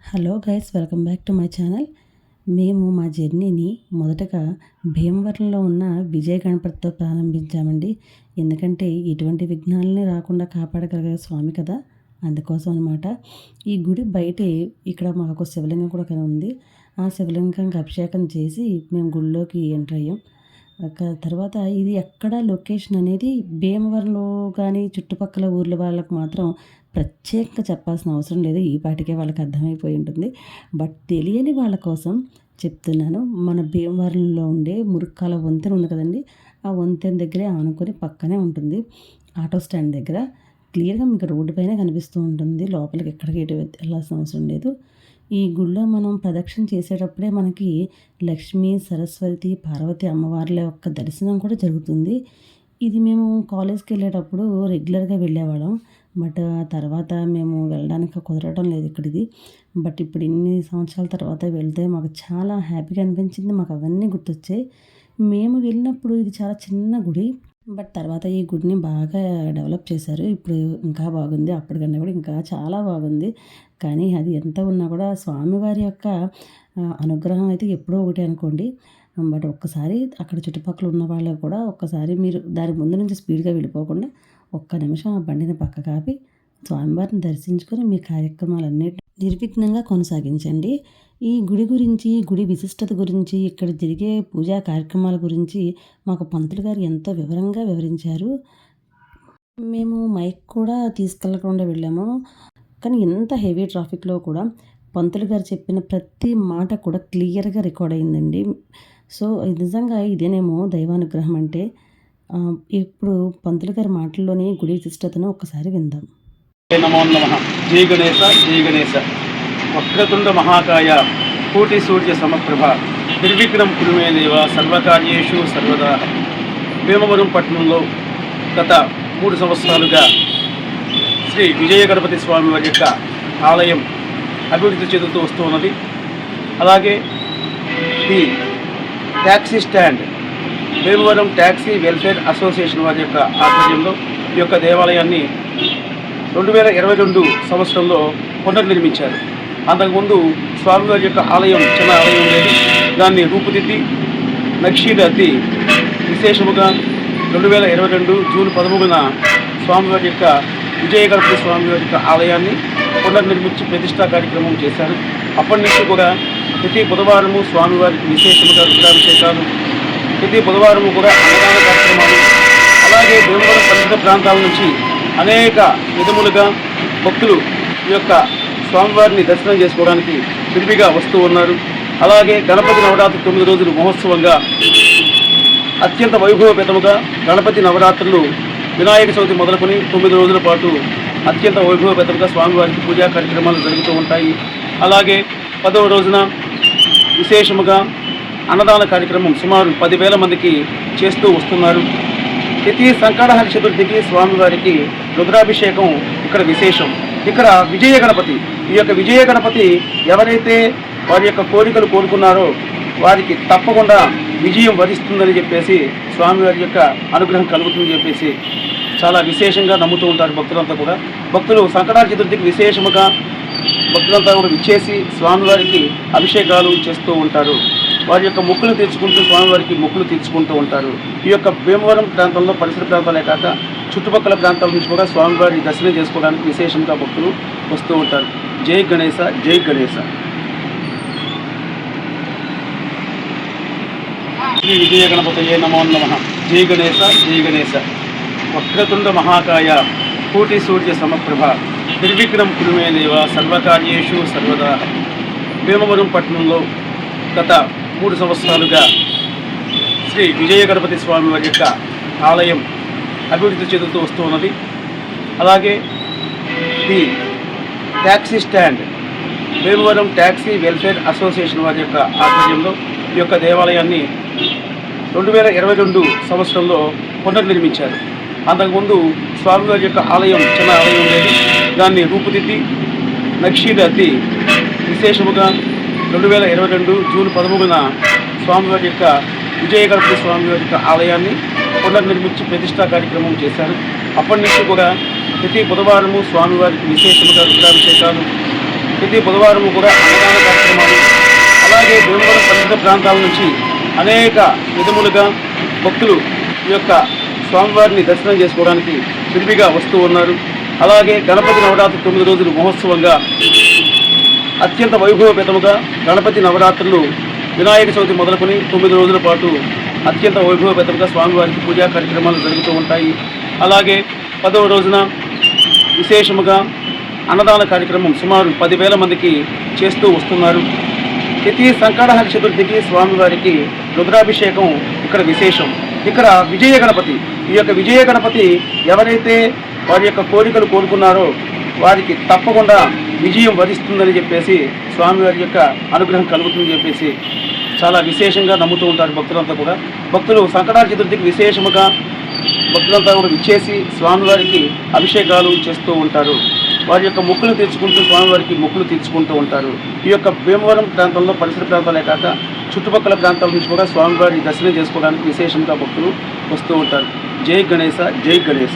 Hello guys, welcome back to my channel. మేము మా జర్నీని మొదటగా భీమవరంలో ఉన్న విజయ గణపతితో ప్రారంభించామండి. ఎందుకంటే ఎటువంటి విఘ్నాలని రాకుండా కాపాడగలిగే స్వామి కదా, అందుకోసం అనమాట. ఈ గుడి బయటే ఇక్కడ మాకు శివలింగం కూడా ఉంది. ఆ శివలింగంకి అభిషేకం చేసి మేము గుడిలోకి ఎంటర్ అయ్యాం. తర్వాత ఇది ఎక్కడ లొకేషన్ అనేది భీమవరంలో కానీ చుట్టుపక్కల ఊర్ల వాళ్ళకు మాత్రం ప్రత్యేకంగా చెప్పాల్సిన అవసరం లేదు. ఈ పాటికే వాళ్ళకి అర్థమైపోయి ఉంటుంది. బట్ తెలియని వాళ్ళ కోసం చెప్తున్నాను. మన భీమవరంలో ఉండే మురుక్కాల వంతెన ఉంది కదండి, ఆ వంతెన దగ్గరే ఆనుకొని పక్కనే ఉంటుంది. ఆటో స్టాండ్ దగ్గర క్లియర్గా మీకు రోడ్డు పైన కనిపిస్తూ ఉంటుంది. లోపలికి ఎక్కడికి ఎటు వెళ్ళాల్సిన అవసరం లేదు. ఈ గుళ్ళో మనం ప్రదక్షిణ చేసేటప్పుడే మనకి లక్ష్మీ, సరస్వతి, పార్వతి అమ్మవార్ల యొక్క దర్శనం కూడా జరుగుతుంది. ఇది మేము కాలేజ్కి వెళ్ళేటప్పుడు రెగ్యులర్గా వెళ్ళేవాళ్ళం. బట్ తర్వాత మేము వెళ్ళడానికి కుదరడం లేదు ఇక్కడిది. బట్ ఇప్పుడు ఇన్ని సంవత్సరాల తర్వాత వెళ్తే మాకు చాలా హ్యాపీగా అనిపించింది. మాకు అవన్నీ గుర్తొచ్చాయి. మేము వెళ్ళినప్పుడు ఇది చాలా చిన్న గుడి, బట్ తర్వాత ఈ గుడిని బాగా డెవలప్ చేశారు. ఇప్పుడు ఇంకా బాగుంది. అప్పటికన్నా కూడా ఇంకా చాలా బాగుంది. కానీ అది ఎంత ఉన్నా కూడా స్వామివారి యొక్క అనుగ్రహం అయితే ఎప్పుడో ఒకటి అనుకోండి. బట్ ఒక్కసారి అక్కడ చుట్టుపక్కల ఉన్న వాళ్ళకు కూడా ఒక్కసారి మీరు దాని ముందు నుంచి స్పీడ్గా వెళ్ళిపోకుండా ఒక్క నిమిషం ఆ బండిని పక్క కాపి స్వామివారిని దర్శించుకొని మీ కార్యక్రమాలన్నిటి నిర్విఘ్నంగా కొనసాగించండి. ఈ గుడి గురించి, గుడి విశిష్టత గురించి, ఇక్కడ జరిగే పూజా కార్యక్రమాల గురించి మాకు పంతులు గారు ఎంతో వివరంగా వివరించారు. మేము మైక్ కూడా తీసుకెళ్ళకుండా వెళ్ళాము. కానీ ఎంత హెవీ ట్రాఫిక్లో కూడా పంతులు గారు చెప్పిన ప్రతి మాట కూడా క్లియర్గా రికార్డ్ అయిందండి. సో నిజంగా ఇదేనేమో దైవానుగ్రహం అంటే. ఇప్పుడు పంతులు గారి మాటల్లోని గుడి విశిష్టతను ఒక్కసారి విందాం. నమో నమః. జై గణేశ, జై గణేశ. వక్రతుండ మహాకాయ, కోటి సూర్య సమప్రభ, నిర్విఘ్నం కురు మే దేవ, సర్వకార్యేషు సర్వదా. భీమవరం పట్టణంలో గత 3 సంవత్సరాలుగా శ్రీ విజయ గణపతి స్వామి వారి యొక్క ఆలయం అభివృద్ధి చెందుతూ వస్తూ ఉన్నది. అలాగే ఈ taxi stand, Bhimavaram taxi welfare association వారి యొక్క ఆధ్వర్యంలో ఈ యొక్క దేవాలయాన్ని 2022 సంవత్సరంలో పునర్నిర్మించారు. అంతకుముందు స్వామివారి యొక్క ఆలయం చిన్న ఆలయం ఉండేది. దాన్ని రూపుదిద్ది నక్షీలు అద్ది విశేషముగా 2022 జూన్ 13న స్వామివారి యొక్క విజయ గణపతి స్వామివారి యొక్క ఆలయాన్ని పునర్నిర్మించి ప్రతిష్టా కార్యక్రమం చేశారు. అప్పటి నుంచి కూడా ప్రతి బుధవారము స్వామివారికి విశేషముగా రుద్రాభిషేకాలు, ప్రతి బుధవారము కూడా అన్నదాన కార్యక్రమాలు, అలాగే భీమవరం పరిసర ప్రాంతాల నుంచి అనేక విధములుగా భక్తులు ఈ యొక్క స్వామివారిని దర్శనం చేసుకోవడానికి విరివిగా వస్తూ ఉన్నారు. అలాగే గణపతి నవరాత్రి 9 రోజులు మహోత్సవంగా అత్యంత వైభవపేతముగా గణపతి నవరాత్రులు వినాయక చవితి మొదలుకొని 9 రోజుల పాటు అత్యంత వైభవపేతముగా స్వామివారికి పూజా కార్యక్రమాలు జరుగుతూ ఉంటాయి. అలాగే 10వ రోజున విశేషముగా అన్నదాన కార్యక్రమం సుమారు 10,000 మందికి చేస్తూ వస్తున్నారు. ప్రతి సంకటహర చతుర్థికి స్వామివారికి రుద్రాభిషేకం ఇక్కడ విశేషం. ఇక్కడ విజయ గణపతి, ఈ యొక్క విజయ గణపతి ఎవరైతే వారి యొక్క కోరికలు కోరుకున్నారో వారికి తప్పకుండా విజయం వరిస్తుందని చెప్పేసి, స్వామివారి యొక్క అనుగ్రహం కలుగుతుందని చెప్పేసి చాలా విశేషంగా నమ్ముతూ ఉంటారు భక్తులంతా కూడా. భక్తులు సంకటహర చతుర్థికి విశేషముగా భక్తులంతా కూడా విచ్చేసి స్వామివారికి అభిషేకాలు చేస్తూ ఉంటారు. వారి యొక్క మొక్కులు తీర్చుకుంటూ స్వామివారికి మొక్కులు తీర్చుకుంటూ ఉంటారు. ఈ యొక్క భీమవరం ప్రాంతంలో పరిసర ప్రాంతాలే కాక చుట్టుపక్కల ప్రాంతాల నుంచి కూడా స్వామివారి దర్శనం చేసుకోవడానికి విశేషంగా భక్తులు వస్తూ ఉంటారు. జై గణేశ, జై గణేశ. శ్రీ విజయ గణపతయే నమో నమః. జై గణేశ, జై గణేశ. వక్రతుండ మహాకాయ, కోటి సూర్య సమప్రభ, నిర్విఘ్నం కురు మే దేవ, సర్వకార్యేషు సర్వదా. భీమవరం పట్టణంలో గత 3 సంవత్సరాలుగా శ్రీ విజయ గణపతి స్వామి వారి యొక్క ఆలయం అభివృద్ధి చెందుతూ వస్తూ ఉన్నది. అలాగే ఈ taxi stand, Bhimavaram taxi welfare association వారి యొక్క ఆధ్వర్యంలో ఈ యొక్క దేవాలయాన్ని 2022 సంవత్సరంలో పునర్నిర్మించారు. అంతకుముందు స్వామివారి యొక్క ఆలయం చిన్న ఆలయం ఉండేది. దాన్ని రూపుదిద్ది నక్షీలు అద్ది విశేషముగా 2022 జూన్ 13న స్వామివారి యొక్క విజయ గణపతి స్వామివారి యొక్క ఆలయాన్ని పునర్నిర్మించి ప్రతిష్టా కార్యక్రమం చేశారు. అప్పటి నుంచి కూడా ప్రతి బుధవారము స్వామివారికి విశేషముగా రుద్రాభిషేకాలు, ప్రతి బుధవారం కూడా అన్నదాన కార్యక్రమాలు, అలాగే భీమవరం పరిసర ప్రాంతాల నుంచి అనేక విధములుగా భక్తులు ఈ యొక్క స్వామివారిని దర్శనం చేసుకోవడానికి విరివిగా వస్తూ ఉన్నారు. అలాగే గణపతి నవరాత్రి 9 రోజులు మహోత్సవంగా అత్యంత వైభవపేతముగా గణపతి నవరాత్రులు వినాయక చవితి మొదలుకొని 9 రోజుల పాటు అత్యంత వైభవపేతంగా స్వామివారికి పూజా కార్యక్రమాలు జరుగుతూ ఉంటాయి. అలాగే 10వ రోజున విశేషముగా అన్నదాన కార్యక్రమం సుమారు 10,000 మందికి చేస్తూ వస్తున్నారు. ప్రతి సంకటహర చతుర్థికి స్వామివారికి రుద్రాభిషేకం ఇక్కడ విశేషం. ఇక్కడ విజయ గణపతి, ఈ యొక్క విజయ గణపతి ఎవరైతే వారి యొక్క కోరికలు కోరుకున్నారో వారికి తప్పకుండా విజయం వరిస్తుందని చెప్పేసి, స్వామివారి యొక్క అనుగ్రహం కలుగుతుందని చెప్పేసి చాలా విశేషంగా నమ్ముతూ ఉంటారు భక్తులంతా కూడా. భక్తులు సంకటహర చతుర్థికి విశేషముగా భక్తులంతా కూడా విచ్చేసి స్వామివారికి అభిషేకాలు చేస్తూ ఉంటారు. వారి యొక్క మొక్కులు తీర్చుకుంటూ స్వామివారికి మొక్కులు తీర్చుకుంటూ ఉంటారు. ఈ యొక్క భీమవరం ప్రాంతంలో పరిసర ప్రాంతాలే కాక చుట్టుపక్కల ప్రాంతాల నుంచి కూడా స్వామివారి దర్శనం చేసుకోవడానికి విశేషంగా భక్తులు వస్తూ ఉంటారు. జై గణేశ, జై గణేశ.